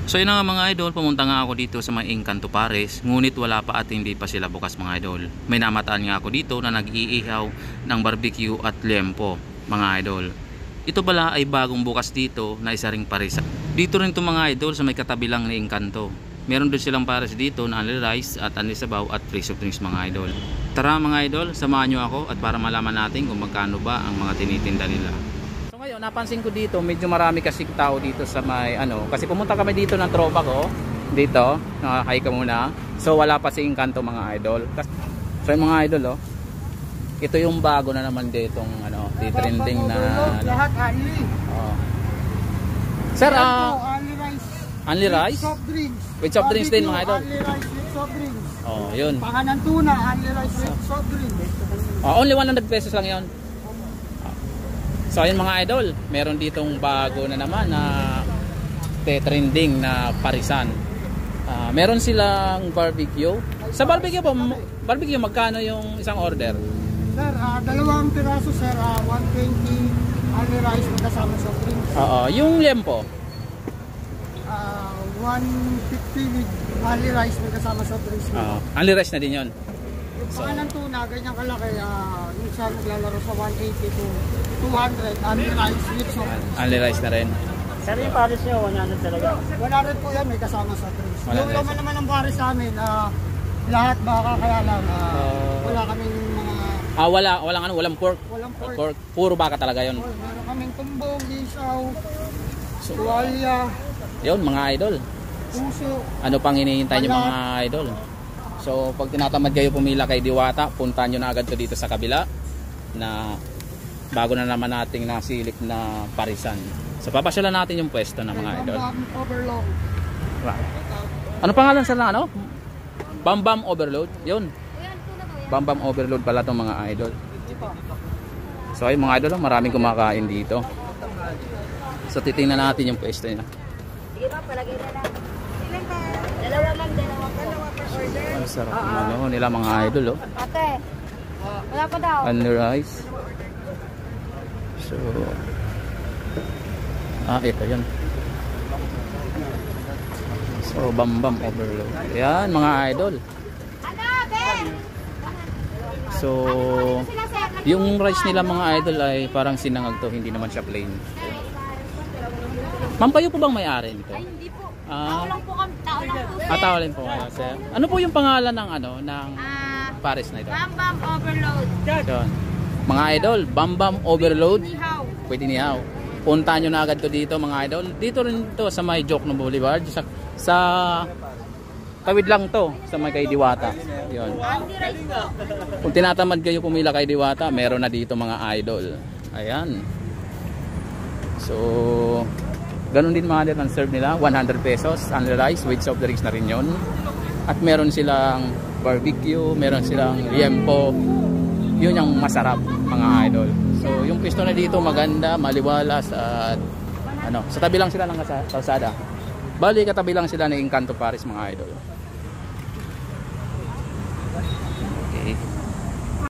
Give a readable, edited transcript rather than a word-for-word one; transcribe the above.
So yun nga mga idol, pumunta nga ako dito sa mga Encanto Pares, ngunit wala pa at hindi pa sila bukas mga idol. May namataan nga ako dito na nag-iihaw ng barbecue at liempo mga idol. Ito pala ay bagong bukas dito na isa ring parisa. Dito rin ito mga idol sa may katabi lang ni Encanto. Meron din silang pares dito na only rice at only sabaw at free soft drinks mga idol. Tara mga idol, samahan nyo ako at para malaman natin kung magkano ba ang mga tinitinda nila. So ngayon, napansin ko dito, medyo marami kasing tao dito sa may kasi pumunta kami dito ng tropa ko. Dito, hi ka muna. So wala pa si Encanto mga idol. So yung mga idol ito yung bago na naman ditong trending na lahat only. Sir, only rice. Only rice? With soft drinks. With soft drinks din mga idol. Only rice with soft drinks. Oh, yun. Panganan tuna, only rice with soft drinks. Only 100 pesos lang 'yon. So ayun mga idol, meron ditong bago na naman na trending na parisan. Meron silang barbecue. Sa barbecue po, magkano yung isang order? Sir, dalawang piraso sir, 120 only rice kasama soft drinks. Yung liempo. 150 with only rice kasama soft drinks. Only rice na din 'yon. Pangalan tuna, ganyan kalaki, minsan naglalaro sa 180 to 200 only rice with soft drinks. Only rice na rin. Sir, yung pares nyo, 100 talaga? 100 po yan, may kasama soft drinks. Yung laman naman ng pares sa amin, lahat baka kaya lang, wala kaming mga... walang pork. Walang pork. Puro baka talaga 'yon. Meron kaming tumbong, isaw, tuwalya. Yun mga idol. Puso. Ano pang hinihintay nyo mga idol? So pag tinatamad kayo pumila kay Diwata, puntahan nyo na agad to dito sa kabila na bago na naman nating nasilip na parisan. So papasyalan natin yung pwesto na mga idol. Overload. Ano pangalan sa ano? Bam Overload. Yun. Bam Overload pala itong mga idol. So ay mga idol, maraming kumakain dito. So titingnan natin yung pwesto nila. Sige ba, palagay na lang. Ilan ba? Dalawa per order. Ang sarap nila mga idol Ate, wala pa daw. Only rice. So ito yun. So Bam Overload. Yan mga idol. Ano, Ben? So yung rice nila mga idol ay parang sinangag to, hindi naman siya plain. Ma'am, kayo po bang may-ari nito? Ay, hindi po. Tao lang po kami. Tao lang po. Tao lang po kayo, sir. Ano po yung pangalan ng ng pares na ito? Bam Overload. Yun. Mga idol, Bam Overload. Nihaw. Pwede nihaw. Puntahan nyo na agad to dito mga idol. Dito rin to sa may Jokno Boulevard. Sa tawid lang to sa may kay Diwata. Yun. Kung tinatamad kayo pumila kay Diwata, meron na dito mga idol. Ayan. So ganun din mga idol ang serve nila, 100 pesos only rice with soft drinks na rin yun. At meron silang barbecue, meron silang liempo. Yun yung masarap mga idol. So yung pwesto na dito maganda, maliwalas at sa tabi lang sila ng kalsada. Bali katabi lang sila ng Encanto Pares mga idol.